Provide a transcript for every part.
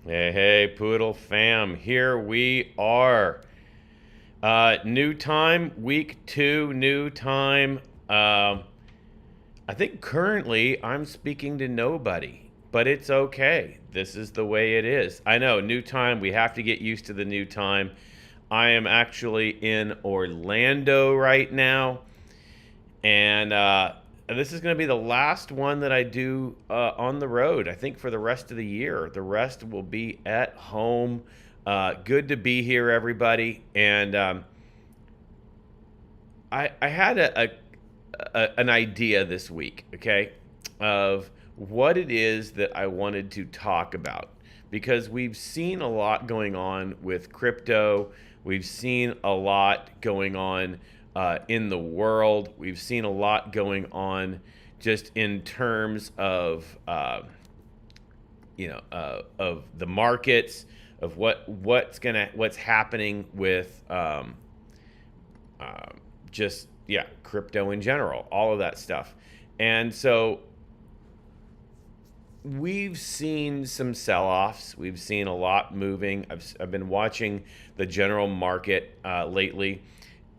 Hey, Poodle fam, here we are. New time, week 2, new time. I think currently I'm speaking to nobody, but it's okay. This is the way it is. I know, new time, we have to get used to the new time. I am actually in Orlando right now, and this is going to be the last one that I do on the road. I think for the rest of the year, the rest will be at home. Good to be here, everybody. And I had an idea this week, okay, of what it is that I wanted to talk about because we've seen a lot going on with crypto. We've seen a lot going on in the world. We've seen a lot going on just in terms of of the markets, of what's happening with just crypto in general, all of that stuff. And so we've seen some sell-offs. We've seen a lot moving. I've been watching the general market lately,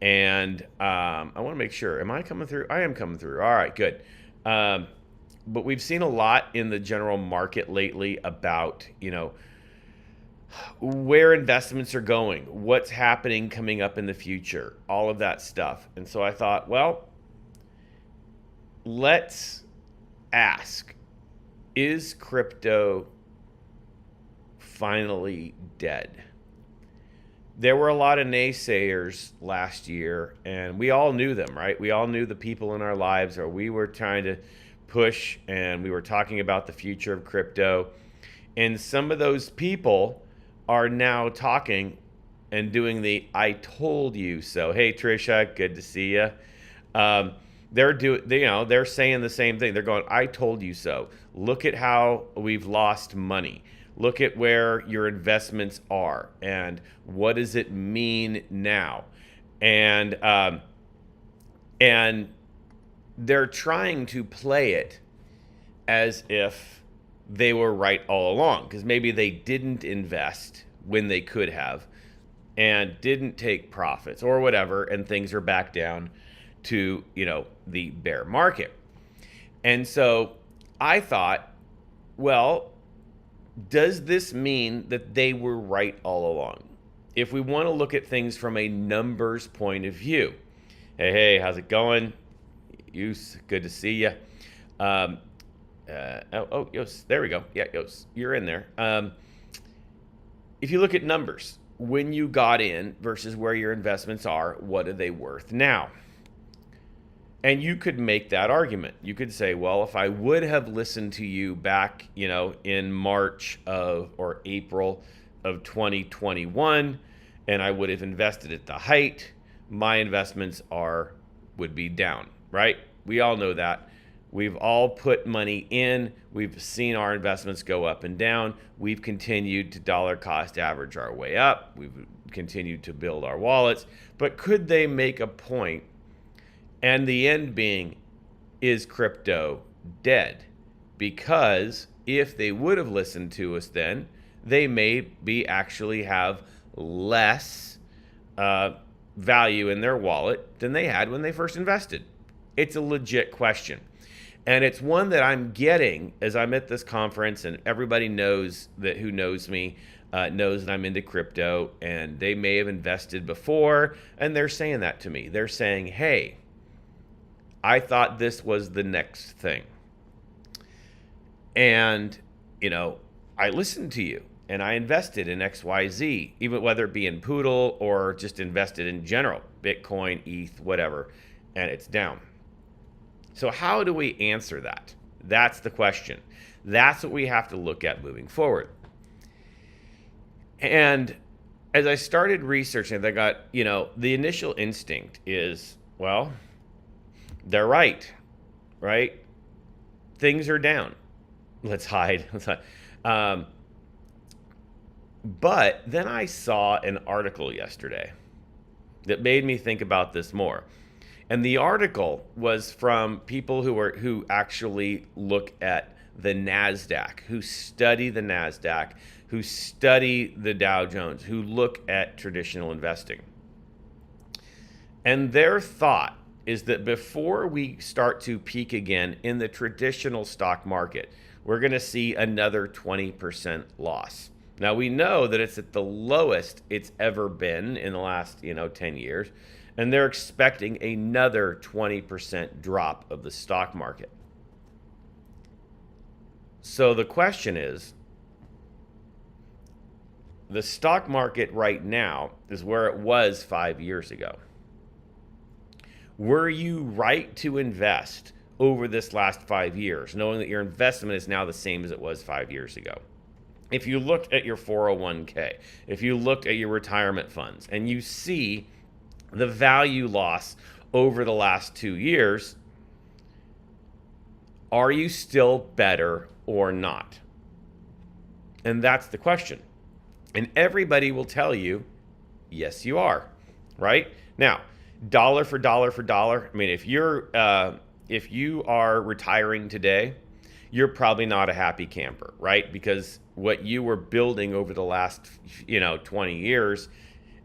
and I want to make sure. Am I coming through? I am coming through. All right, good. But we've seen a lot in the general market lately about where investments are going, what's happening coming up in the future, all of that stuff. And so I thought, well, let's ask, is crypto finally dead? There were a lot of naysayers last year, and we all knew them, right? We all knew the people in our lives, or we were trying to push, and we were talking about the future of crypto. And some of those people are now talking and doing the "I told you so." Hey, Trisha, good to see you. They're saying the same thing. They're going, "I told you so. Look at how we've lost money. Look at where your investments are, and what does it mean now?" And they're trying to play it as if they were right all along, because maybe they didn't invest when they could have and didn't take profits or whatever, and things are back down to the bear market. And so I thought, well, does this mean that they were right all along? If we want to look at things from a numbers point of view. Hey, how's it going? Yos, good to see you. Yos, there we go. Yeah, Yos, you're in there. If you look at numbers, when you got in versus where your investments are, what are they worth now? And you could make that argument. You could say, well, if I would have listened to you back, in March or April of 2021, and I would have invested at the height, my investments would be down, right? We all know that. We've all put money in. We've seen our investments go up and down. We've continued to dollar cost average our way up. We've continued to build our wallets. But could they make a point? And the end being, is crypto dead? Because if they would have listened to us then, they may actually have less value in their wallet than they had when they first invested. It's a legit question. And it's one that I'm getting as I'm at this conference, and everybody knows that who knows me knows that I'm into crypto, and they may have invested before, and they're saying that to me. They're saying, hey, I thought this was the next thing. And, I listened to you, and I invested in XYZ, even whether it be in Poodle or just invested in general, Bitcoin, ETH, whatever, and it's down. So how do we answer that? That's the question. That's what we have to look at moving forward. And as I started researching, I got, the initial instinct is, well, they're right? Things are down. Let's hide. But then I saw an article yesterday that made me think about this more. And the article was from people who actually look at the NASDAQ, who study the NASDAQ, who study the Dow Jones, who look at traditional investing. And their thought is that before we start to peak again in the traditional stock market, we're going to see another 20% loss. Now, we know that it's at the lowest it's ever been in the last, 10 years, and they're expecting another 20% drop of the stock market. So the question is, the stock market right now is where it was 5 years ago. Were you right to invest over this last 5 years, knowing that your investment is now the same as it was 5 years ago? If you looked at your 401k, if you looked at your retirement funds, and you see the value loss over the last 2 years, are you still better or not? And that's the question. And everybody will tell you, yes, you are, right? Now, dollar for dollar for dollar. I mean, if you are retiring today, you're probably not a happy camper, right? Because what you were building over the last, 20 years,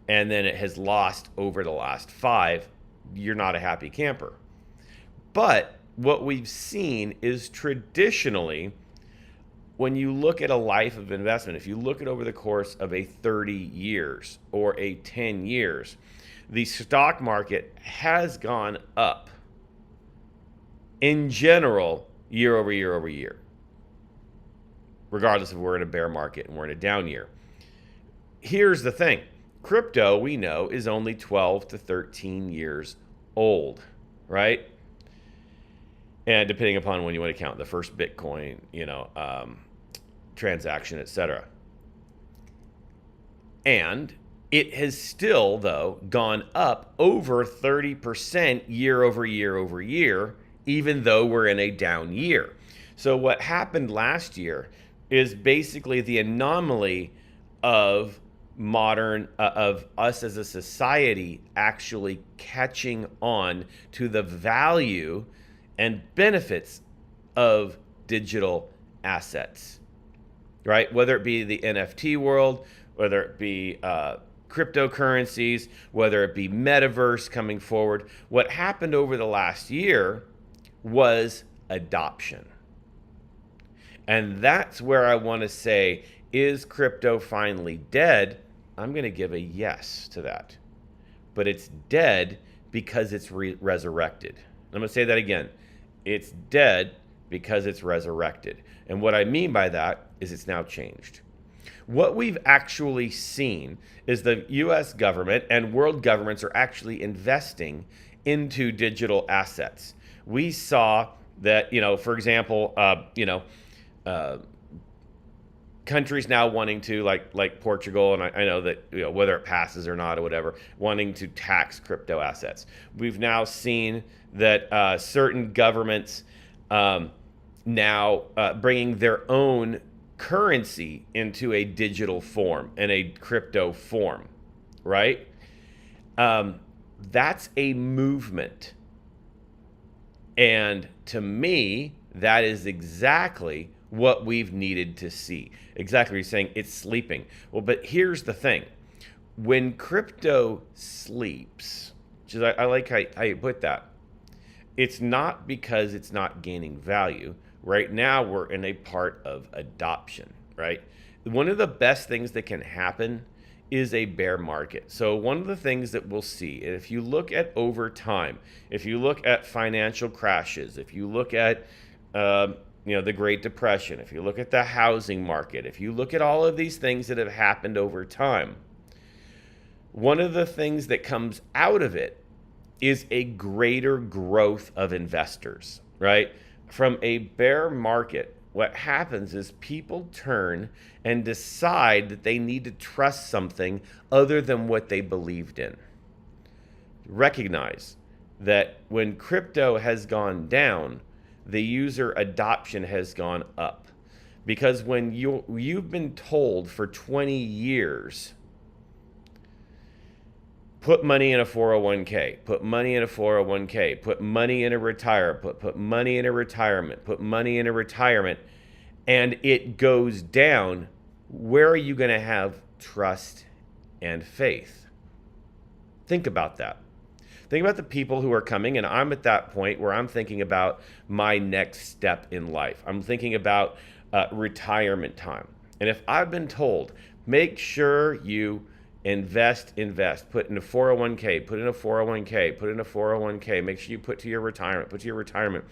and then it has lost over the last 5, you're not a happy camper. But what we've seen is traditionally, when you look at a life of investment, if you look at over the course of a 30 years or a 10 years, the stock market has gone up in general year over year over year, regardless if we're in a bear market and we're in a down year. Here's the thing. Crypto, we know, is only 12 to 13 years old, right? And depending upon when you want to count the first Bitcoin, transaction, etc. And it has still, though, gone up over 30% year over year over year, even though we're in a down year. So what happened last year is basically the anomaly of of us as a society actually catching on to the value and benefits of digital assets, right? Whether it be the NFT world, whether it be cryptocurrencies, whether it be metaverse coming forward. What happened over the last year was adoption. And that's where I want to say, is crypto finally dead? I'm going to give a yes to that. But it's dead because it's resurrected. I'm going to say that again. It's dead because it's resurrected. And what I mean by that is it's now changed. What we've actually seen is the US government and world governments are actually investing into digital assets. We saw that, for example, countries now wanting to, like Portugal, and I know that, whether it passes or not or whatever, wanting to tax crypto assets. We've now seen that certain governments now bringing their own currency into a digital form and a crypto form, right? That's a movement. And to me, that is exactly what we've needed to see. Exactly what you're saying, it's sleeping. Well, but here's the thing. When crypto sleeps, which is, I like how you put that, it's not because it's not gaining value. Right now, we're in a part of adoption, right? One of the best things that can happen is a bear market. So one of the things that we'll see, if you look at over time, if you look at financial crashes, if you look at the Great Depression, if you look at the housing market, if you look at all of these things that have happened over time, one of the things that comes out of it is a greater growth of investors, right? From a bear market, what happens is people turn and decide that they need to trust something other than what they believed in. Recognize that when crypto has gone down, the user adoption has gone up. Because when you've been told for 20 years, put money in a 401k, put money in a 401k, put money in a retirement, put money in a retirement, put money in a retirement, and it goes down, where are you going to have trust and faith? Think about that. Think about the people who are coming, and I'm at that point where I'm thinking about my next step in life. I'm thinking about retirement time. And if I've been told, make sure you invest, put in a 401k, put in a 401k, put in a 401k, make sure you put to your retirement,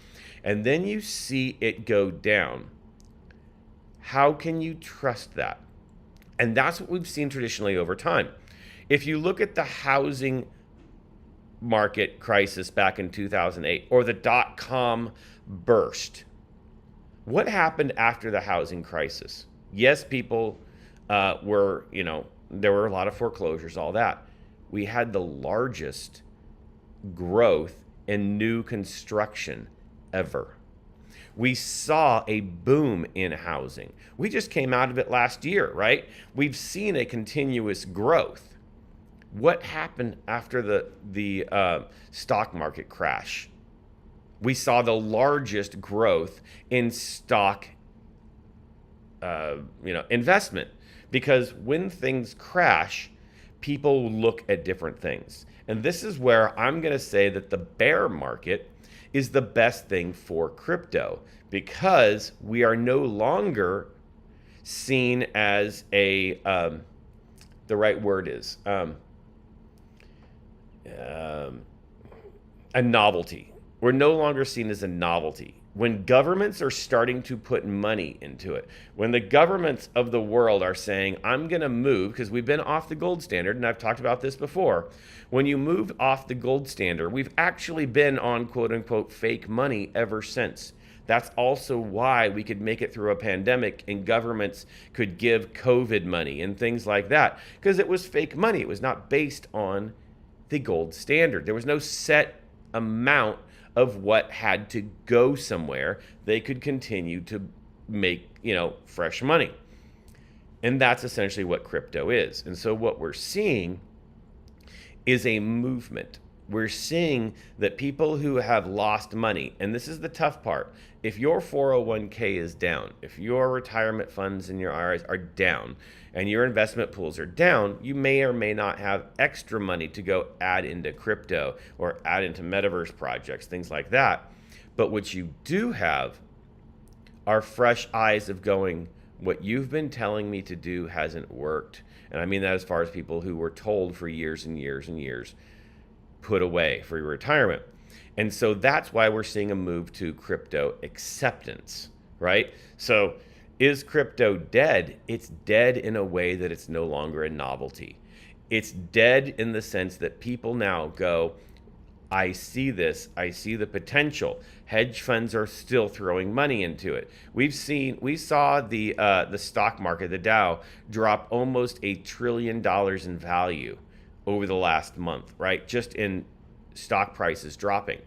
and then you see it go down, how can you trust that? And that's what we've seen traditionally over time. If you look at the housing market crisis back in 2008 or the dot-com burst, what happened after the housing crisis? Yes, people were, there were a lot of foreclosures, all that. We had the largest growth in new construction ever. We saw a boom in housing. We just came out of it last year, right? We've seen a continuous growth. What happened after the stock market crash? We saw the largest growth in stock investment, because when things crash, people look at different things. And this is where I'm going to say that the bear market is the best thing for crypto, because we are no longer seen as a novelty. We're no longer seen as a novelty. When governments are starting to put money into it, when the governments of the world are saying, I'm going to move, because we've been off the gold standard, and I've talked about this before. When you move off the gold standard, we've actually been on quote unquote fake money ever since. That's also why we could make it through a pandemic and governments could give COVID money and things like that, because it was fake money. It was not based on the gold standard. There was no set amount of what had to go somewhere. They could continue to make, fresh money. And that's essentially what crypto is. And so what we're seeing is a movement. We're seeing that people who have lost money, and this is the tough part, if your 401k is down, if your retirement funds and your IRAs are down, and your investment pools are down, you may or may not have extra money to go add into crypto or add into metaverse projects, things like that. But what you do have are fresh eyes of going, what you've been telling me to do hasn't worked. And I mean that as far as people who were told for years and years and years, put away for your retirement. And so that's why we're seeing a move to crypto acceptance, right? So is crypto dead? It's dead in a way that it's no longer a novelty. It's dead in the sense that people now go, I see this, I see the potential. Hedge funds are still throwing money into it. We saw the stock market, the Dow, drop almost $1 trillion in value over the last month, right? Just in stock prices dropping.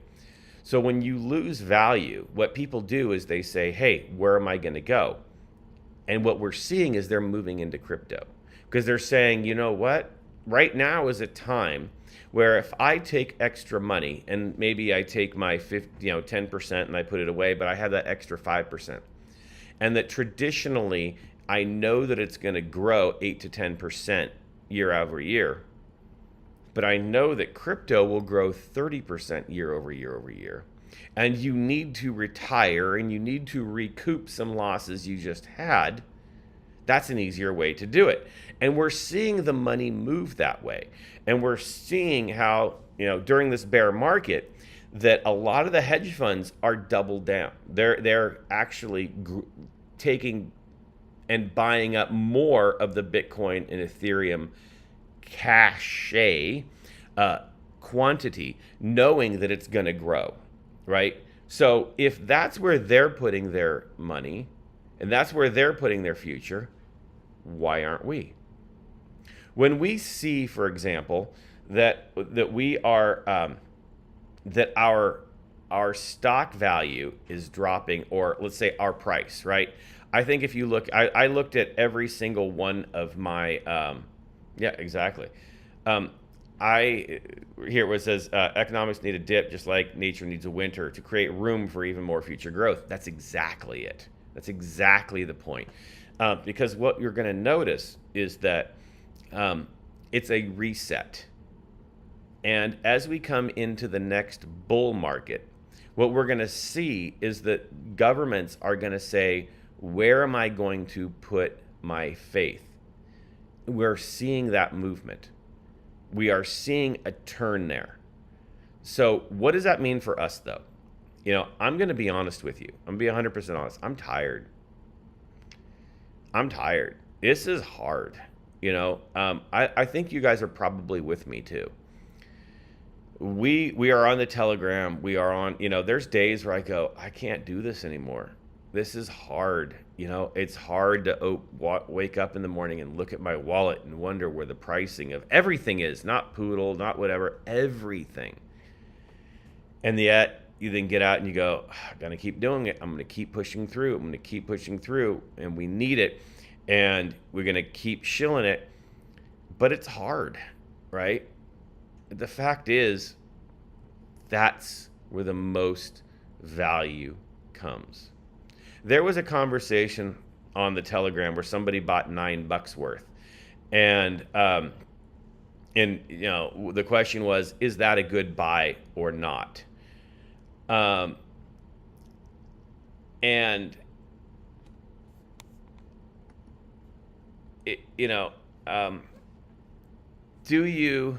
So when you lose value, what people do is they say, hey, where am I going to go? And what we're seeing is they're moving into crypto, because they're saying, you know what? Right now is a time where if I take extra money and maybe I take my 10% and I put it away, but I have that extra 5%, and that traditionally I know that it's going to grow 8 to 10% year over year, but I know that crypto will grow 30% year over year over year. And you need to retire and you need to recoup some losses you just had. That's an easier way to do it. And we're seeing the money move that way. And we're seeing how, during this bear market, that a lot of the hedge funds are doubled down. They're actually taking and buying up more of the Bitcoin and Ethereum cache quantity, knowing that it's going to grow, right? So if that's where they're putting their money and that's where they're putting their future, why aren't we? When we see, for example, that we are that our stock value is dropping, or let's say our price, right? I think if you look, I looked at every single one of my yeah, exactly. Here it says economics need a dip just like nature needs a winter to create room for even more future growth. That's exactly it. That's exactly the point. Because what you're going to notice is that it's a reset. And as we come into the next bull market, what we're going to see is that governments are going to say, where am I going to put my faith? We're seeing that movement. We are seeing a turn there. So what does that mean for us, though? You know, I'm going to be honest with you. I'm going to be 100% honest. I'm tired. This is hard. You know, I think you guys are probably with me too. We are on the Telegram. We are on, you know, there's days where I go, I can't do this anymore. This is hard. You know, it's hard to wake up in the morning and look at my wallet and wonder where the pricing of everything is, not Poodle, not whatever, everything. And yet you then get out and you go, I'm going to keep doing it. I'm going to keep pushing through. I'm going to keep pushing through, and we need it. And we're going to keep shilling it. But it's hard, right? The fact is, that's where the most value comes. There was a conversation on the Telegram where somebody bought $9 worth. And you know, the question was, is that a good buy or not? And it, you know, do you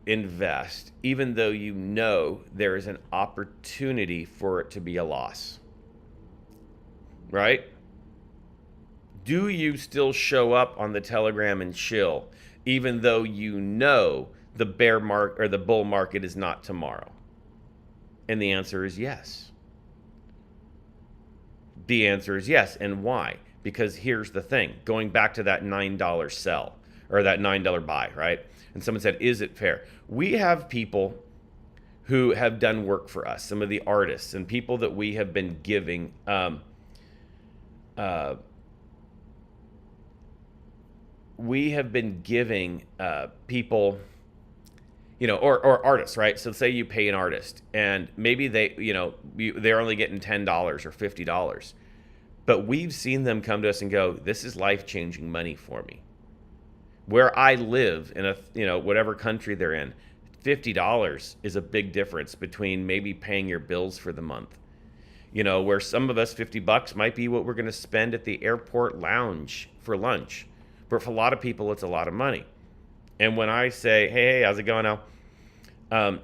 invest even though you know there is an opportunity for it to be a loss? Right? Do you still show up on the Telegram and chill even though you know the bear market or the bull market is not tomorrow? And the answer is yes. The answer is yes. And why? Because here's the thing, going back to that $9 sell or that $9 buy, right? And someone said, is it fair? We have people who have done work for us, some of the artists and people that we have been giving people, you know, or artists, right? So say you pay an artist and maybe they, you know, they're only getting $10 or $50, but we've seen them come to us and go, this is life-changing money for me. Where I live in a, you know, whatever country they're in, $50 is a big difference between maybe paying your bills for the month. You know, where some of us, $50 might be what we're going to spend at the airport lounge for lunch. But for a lot of people, it's a lot of money. And when I say, hey, how's it going now?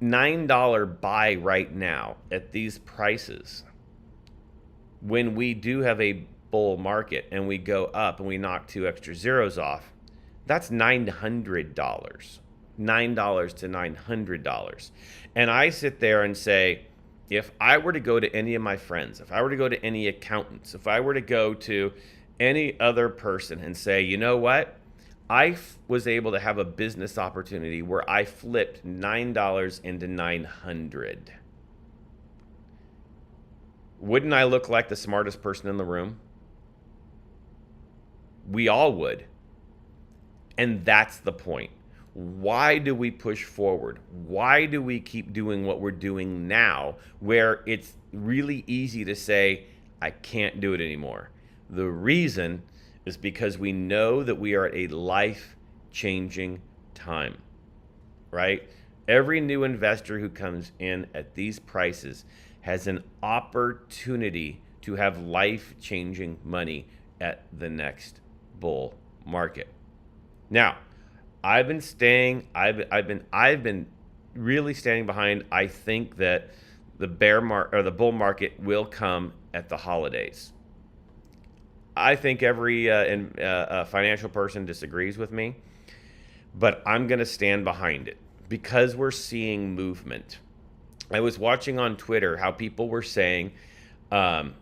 $9 buy right now at these prices, when we do have a bull market and we go up and we knock 2 extra zeros off, that's $900. $9 to $900. And I sit there and say, if I were to go to any of my friends, if I were to go to any accountants, if I were to go to any other person and say, you know what? I was able to have a business opportunity where I flipped $9 into $900. Wouldn't I look like the smartest person in the room? We all would. And that's the point. Why do we push forward? Why do we keep doing what we're doing now, where it's really easy to say, I can't do it anymore? The reason is because we know that we are at a life-changing time, right? Every new investor who comes in at these prices has an opportunity to have life-changing money at the next bull market. Now, I've been really standing behind. I think that the the bull market will come at the holidays. I think every financial person disagrees with me, but I'm going to stand behind it because we're seeing movement. I was watching on Twitter how people were saying, you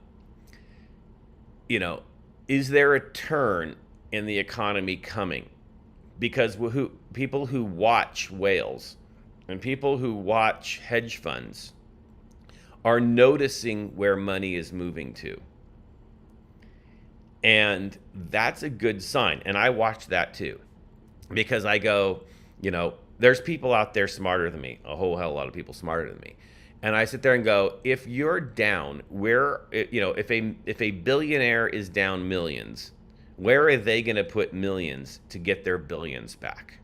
know, is there a turn in the economy coming? Because people who watch whales and people who watch hedge funds are noticing where money is moving to. And that's a good sign. And I watch that too, because I go, you know, there's people out there smarter than me, a whole hell of a lot of people smarter than me. And I sit there and go, if you're down, where, if a billionaire is down millions, where are they going to put millions to get their billions back?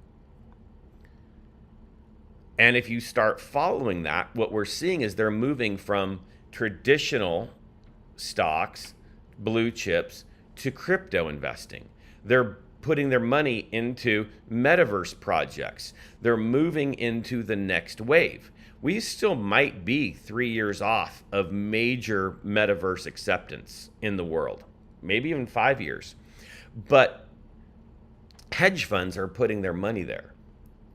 And if you start following that, what we're seeing is they're moving from traditional stocks, blue chips, to crypto investing. They're putting their money into metaverse projects. They're moving into the next wave. We still might be 3 years off of major metaverse acceptance in the world, maybe even 5 years. But hedge funds are putting their money there.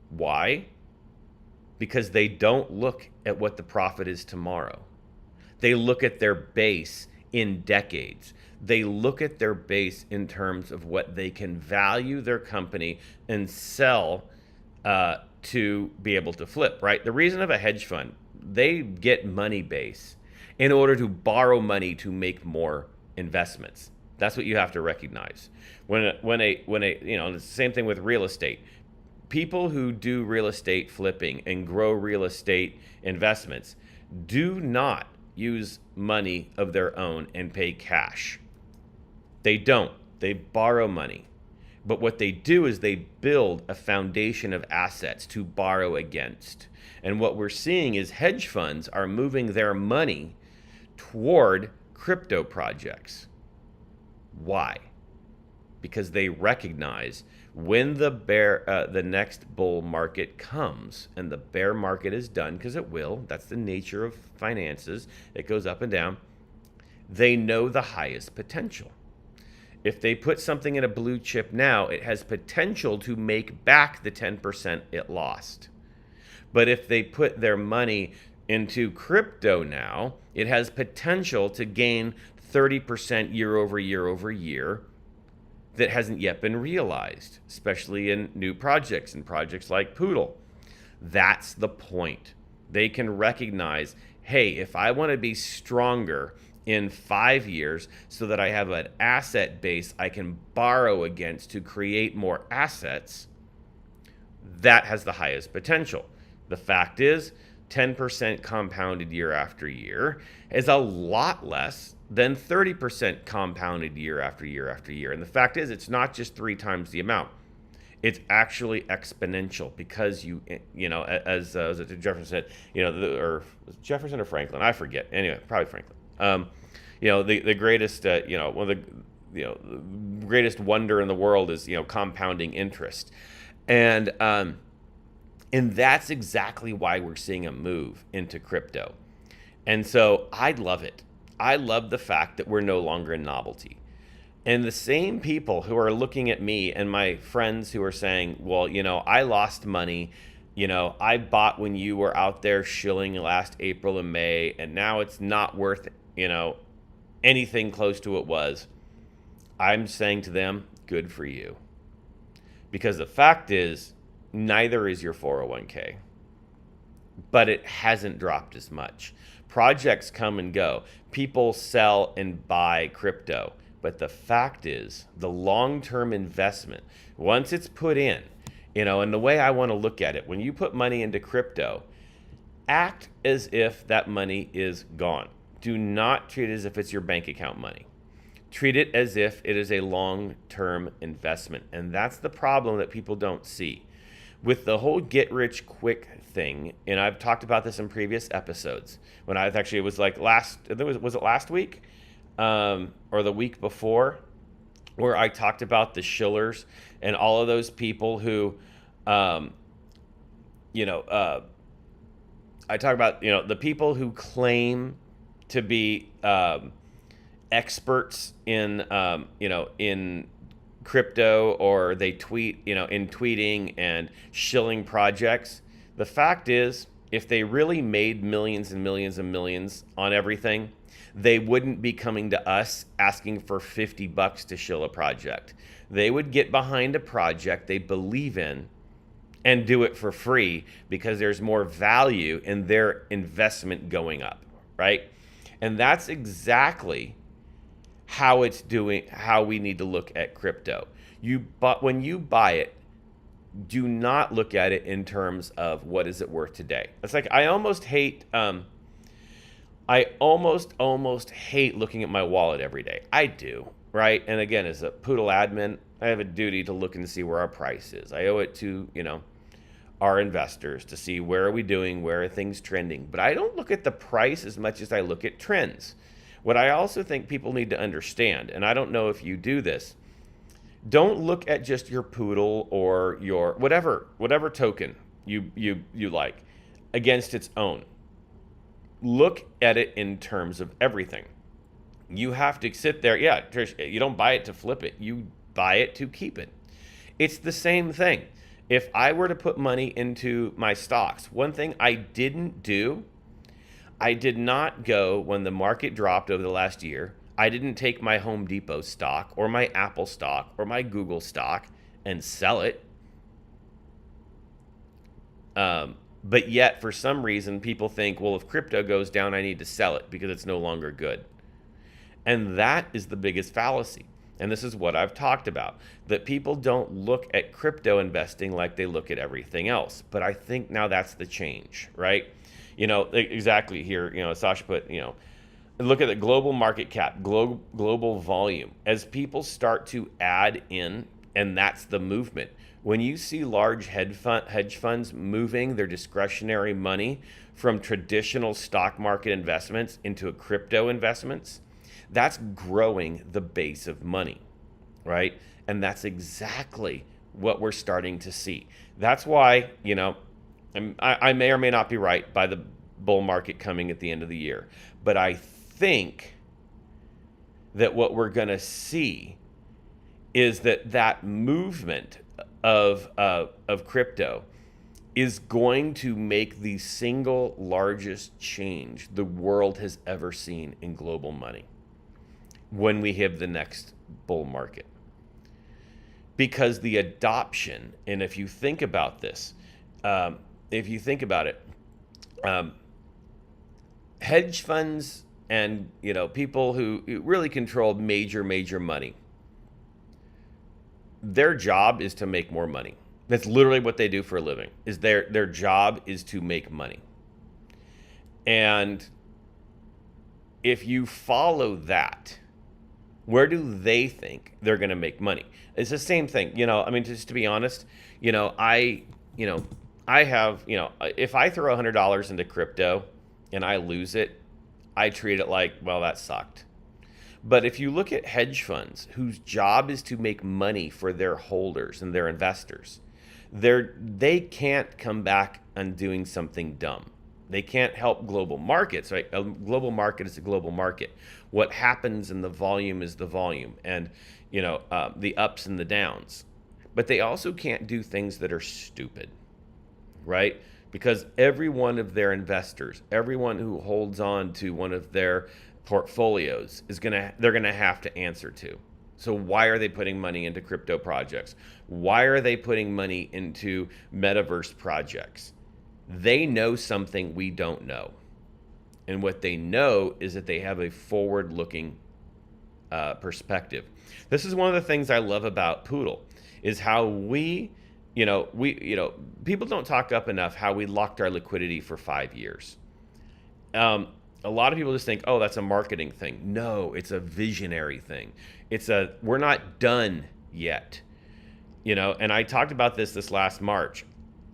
Why? Because they don't look at what the profit is tomorrow. They look at their base in decades. They look at their base in terms of what they can value their company and sell to be able to flip, right? The reason of a hedge fund, they get money base in order to borrow money to make more investments. That's what you have to recognize. It's the same thing with real estate. People who do real estate flipping and grow real estate investments do not use money of their own and pay cash. They don't. They borrow money. But what they do is they build a foundation of assets to borrow against. And what we're seeing is hedge funds are moving their money toward crypto projects. Why? Because they recognize when the next bull market comes, and the bear market is done, because it will, that's the nature of finances, it goes up and down, they know the highest potential. If they put something in a blue chip now, it has potential to make back the 10% it lost. But if they put their money into crypto now, it has potential to gain 30% year over year that hasn't yet been realized, especially in new projects and projects like POODL. That's the point. They can recognize, hey, if I want to be stronger in 5 years so that I have an asset base I can borrow against to create more assets, that has the highest potential. The fact is, 10% compounded year after year is a lot less than 30% compounded year after year after year. And the fact is, it's not just 3 times the amount. It's actually exponential because as Jefferson said, or Jefferson or Franklin, I forget. Anyway, probably Franklin. The greatest, one of the greatest wonder in the world is compounding interest, and that's exactly why we're seeing a move into crypto. And so I love it. I love the fact that we're no longer a novelty. And the same people who are looking at me and my friends who are saying, well, I lost money, I bought when you were out there shilling last April and May, and now it's not worth, anything close to what it was. I'm saying to them, good for you. Because the fact is, neither is your 401k. But it hasn't dropped as much. Projects come and go. People sell and buy crypto. But the fact is, the long-term investment, once it's put in, and the way I want to look at it, when you put money into crypto, act as if that money is gone. Do not treat it as if it's your bank account money. Treat it as if it is a long-term investment. And that's the problem that people don't see. With the whole get-rich-quick thing, and I've talked about this in previous episodes, when it was like was it last week? Or the week before, where I talked about the shillers and all of those people who, I talk about, the people who claim to be experts in, in crypto, or they tweet, in tweeting and shilling projects. The fact is, if they really made millions and millions and millions on everything, they wouldn't be coming to us asking for $50 to shill a project. They would get behind a project they believe in and do it for free because there's more value in their investment going up, right? And that's exactly how we need to look at crypto. When you buy it, do not look at it in terms of what is it worth today. It's like, I almost hate I almost hate looking at my wallet every day. I do, right? And again, as a Poodle admin, I have a duty to look and see where our price is. I owe it to, our investors to see where are we doing, where are things trending. But I don't look at the price as much as I look at trends. What I also think people need to understand, and I don't know if you do this, don't look at just your Poodle or your whatever token you like against its own. Look at it in terms of everything. You have to sit there. Yeah, Trish, you don't buy it to flip it. You buy it to keep it. It's the same thing. If I were to put money into my stocks, one thing I didn't do, I did not go when the market dropped over the last year. I didn't take my Home Depot stock or my Apple stock or my Google stock and sell it. But yet, for some reason, people think, well, if crypto goes down, I need to sell it because it's no longer good. And that is the biggest fallacy. And this is what I've talked about, that people don't look at crypto investing like they look at everything else. But I think now that's the change, right? Exactly here, Sasha put, look at the global market cap, global volume. As people start to add in, and that's the movement. When you see large hedge funds moving their discretionary money from traditional stock market investments into crypto investments, that's growing the base of money, right? And that's exactly what we're starting to see. That's why, I may or may not be right by the bull market coming at the end of the year, but I think that what we're going to see is that movement of crypto is going to make the single largest change the world has ever seen in global money when we have the next bull market. Because the adoption, and if you think about this, hedge funds and people who really control major money, their job is to make more money. That's literally what they do for a living. Is their job is to make money. And if you follow that, where do they think they're going to make money? It's the same thing. Just to be honest, I have, if I throw $100 into crypto and I lose it, I treat it like, well, that sucked. But if you look at hedge funds whose job is to make money for their holders and their investors, they can't come back on doing something dumb. They can't help global markets, right? A global market is a global market. What happens in the volume is the volume, and the ups and the downs. But they also can't do things that are stupid, right? Because every one of their investors, everyone who holds on to one of their portfolios they're gonna have to answer to. So why are they putting money into crypto projects? Why are they putting money into metaverse projects? They know something we don't know. And what they know is that they have a forward-looking perspective. This is one of the things I love about Poodle, is how we people don't talk up enough how we locked our liquidity for 5 years. A lot of people just think, oh, that's a marketing thing. No, it's a visionary thing. We're not done yet. And I talked about this last March,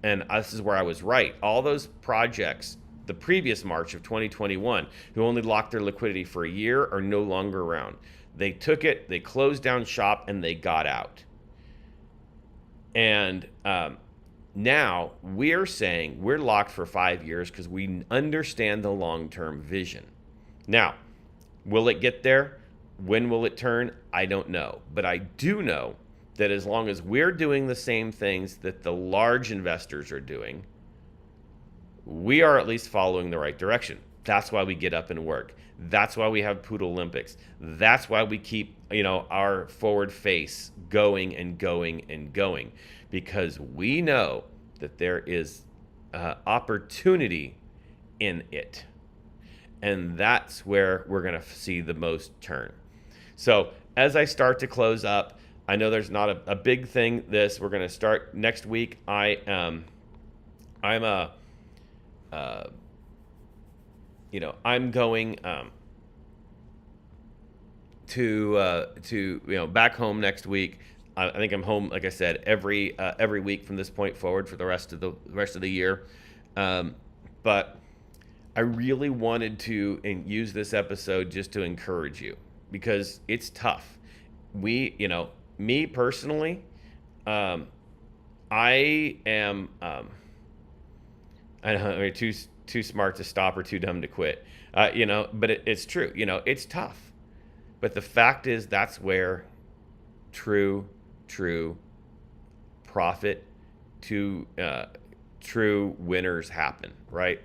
and this is where I was right. All those projects, the previous March of 2021, who only locked their liquidity for a year are no longer around. They took it, they closed down shop, and they got out. And now we're saying we're locked for 5 years because we understand the long-term vision. Now, will it get there? When will it turn? I don't know. But I do know that as long as we're doing the same things that the large investors are doing, we are at least following the right direction. That's why we get up and work. That's why we have Poodle Olympics. That's why we keep, our forward face going and going and going, because we know that there is opportunity in it. And that's where we're going to see the most turn. So as I start to close up, I know there's not a big thing. We're going to start next week. I'm going to back home next week. I think I'm home, like I said, every week from this point forward for the rest of the year. But I really wanted to use this episode just to encourage you, because it's tough. Me personally, I am, I don't know, too smart to stop or too dumb to quit. But it's true. It's tough. But the fact is, that's where true profit to true winners happen, right?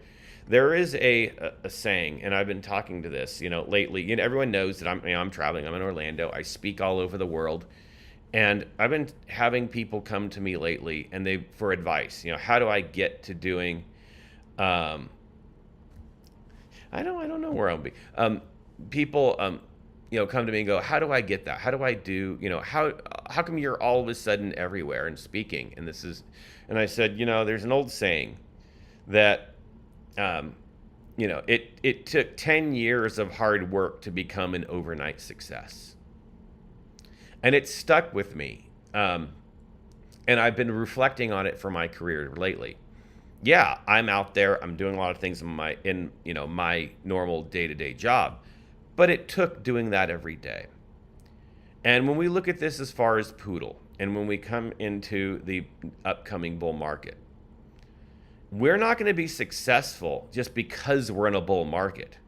There is a saying, and I've been talking to this, lately. Everyone knows that I'm traveling. I'm in Orlando. I speak all over the world, and I've been having people come to me lately, and for advice. How do I get to doing? I don't know where I'll be. People, come to me and go, how do I get that? How do I do? How come you're all of a sudden everywhere and speaking? And I said, there's an old saying that. It took 10 years of hard work to become an overnight success. And it stuck with me. And I've been reflecting on it for my career lately. Yeah, I'm out there. I'm doing a lot of things in my normal day-to-day job. But it took doing that every day. And when we look at this as far as Poodle, and when we come into the upcoming bull market, we're not going to be successful just because we're in a bull market.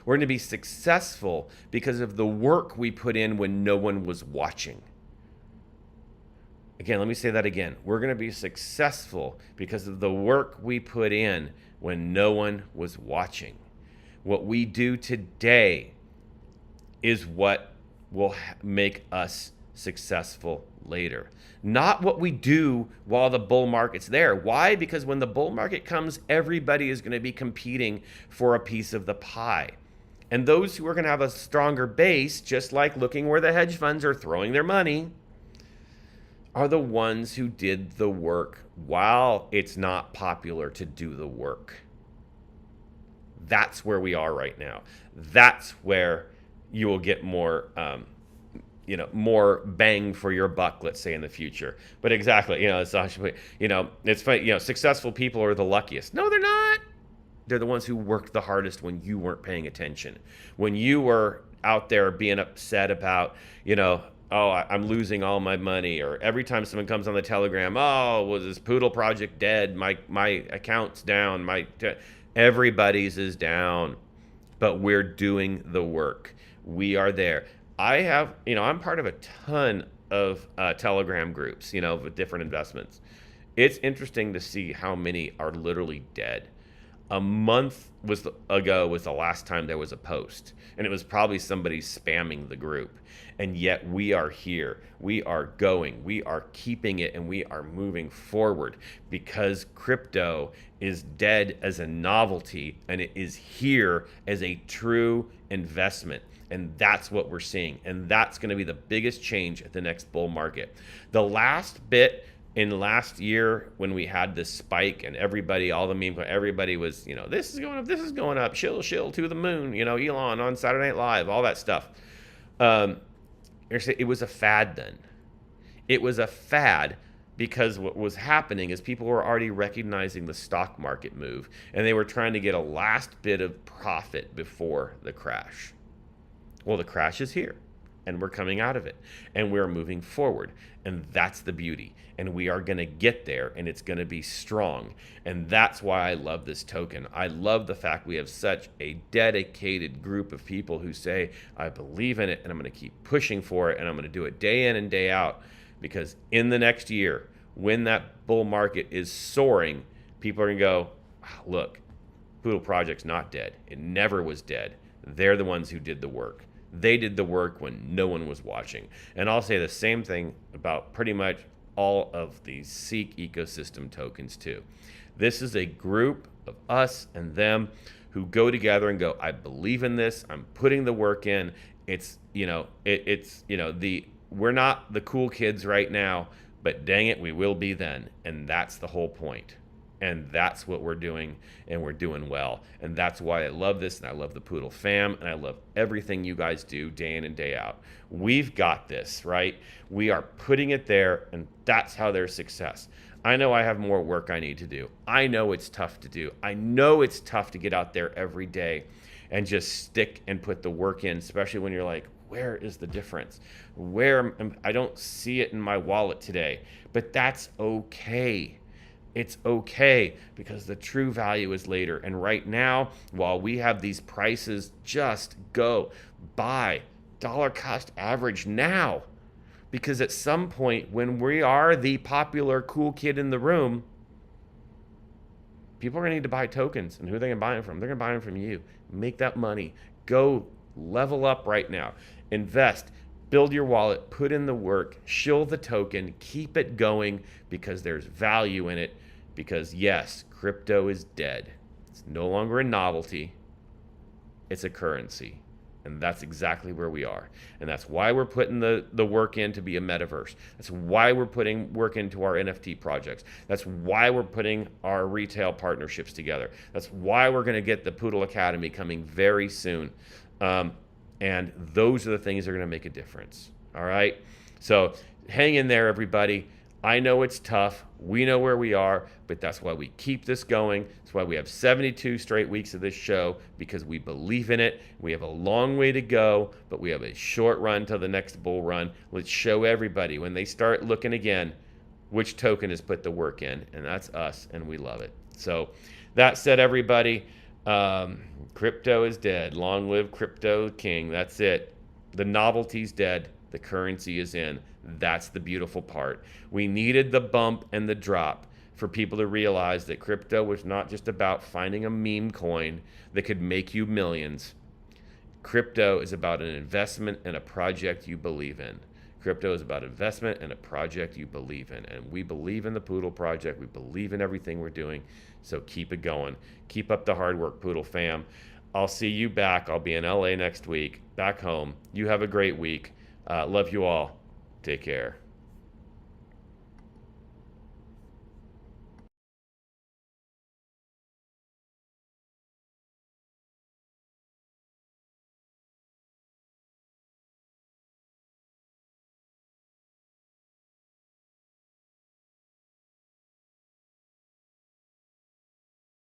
We're going to be successful because of the work we put in when no one was watching. Again, let me say that again. We're going to be successful because of the work we put in when no one was watching. What we do today is what will make us successful later. Not what we do while the bull market's there. Why? Because when the bull market comes, everybody is going to be competing for a piece of the pie. And those who are going to have a stronger base, just like looking where the hedge funds are throwing their money, are the ones who did the work while it's not popular to do the work. That's where we are right now. That's where you will get more more bang for your buck, let's say, in the future. But exactly, it's funny, successful people are the luckiest. No, they're not. They're the ones who worked the hardest when you weren't paying attention. When you were out there being upset about, I'm losing all my money, or every time someone comes on the Telegram, was this Poodle project dead? My account's down. Everybody's is down. But we're doing the work. We are there. I'm part of a ton of Telegram groups, with different investments. It's interesting to see how many are literally dead. A month ago was the last time there was a post, and it was probably somebody spamming the group. And yet we are here. We are going. We are keeping it, and we are moving forward because crypto is dead as a novelty, and it is here as a true investment. And that's what we're seeing. And that's going to be the biggest change at the next bull market. The last bit in last year, when we had this spike and everybody was, this is going up, shill to the moon, Elon on Saturday Night Live, all that stuff. It was a fad then. It was a fad because what was happening is people were already recognizing the stock market move, and they were trying to get a last bit of profit before the crash. Well, the crash is here, and we're coming out of it, and we're moving forward, and that's the beauty. And we are going to get there, and it's going to be strong. And that's why I love this token. I love the fact we have such a dedicated group of people who say, I believe in it, and I'm going to keep pushing for it, and I'm going to do it day in and day out, because in the next year, when that bull market is soaring, people are going to go, look, Poodle Project's not dead. It never was dead. They're the ones who did the work. They did the work when no one was watching. And I'll say the same thing about pretty much all of these Seek ecosystem tokens too. This is a group of us and them who go together and go, I believe in this. I'm putting the work in. We're not the cool kids right now, but dang it, we will be then. And that's the whole point. And that's what we're doing, and we're doing well. And that's why I love this, and I love the Poodle fam, and I love everything you guys do day in and day out. We've got this, right? We are putting it there, and that's how there's success. I know I have more work I need to do. I know it's tough to do. I know it's tough to get out there every day and just stick and put the work in, especially when you're like, where is the difference? I don't see it in my wallet today, but that's okay. It's okay, because the true value is later. And right now, while we have these prices, just go buy dollar cost average now. Because at some point, when we are the popular cool kid in the room, people are going to need to buy tokens. And who are they going to buy them from? They're going to buy them from you. Make that money. Go level up right now. Invest. Build your wallet. Put in the work. Shill the token. Keep it going, because there's value in it. Because yes, crypto is dead. It's no longer a novelty. It's a currency. And that's exactly where we are. And that's why we're putting the work in to be a metaverse. That's why we're putting work into our NFT projects. That's why we're putting our retail partnerships together. That's why we're going to get the Poodlacademy coming very soon. And those are the things that are going to make a difference. All right? So hang in there, everybody. I know it's tough. We know where we are, but that's why we keep this going. That's why we have 72 straight weeks of this show, because we believe in it. We have a long way to go, but we have a short run till the next bull run. Let's show everybody, when they start looking again, which token has put the work in, and that's us, and we love it. So that said, everybody, crypto is dead. Long live crypto king. That's it. The novelty's dead. The currency is in. That's the beautiful part. We needed the bump and the drop for people to realize that crypto was not just about finding a meme coin that could make you millions. Crypto is about an investment and a project you believe in. Crypto is about investment and a project you believe in. And we believe in the Poodle project. We believe in everything we're doing. So keep it going. Keep up the hard work, Poodle fam. I'll see you back. I'll be in LA next week, back home. You have a great week. Love you all. Take care.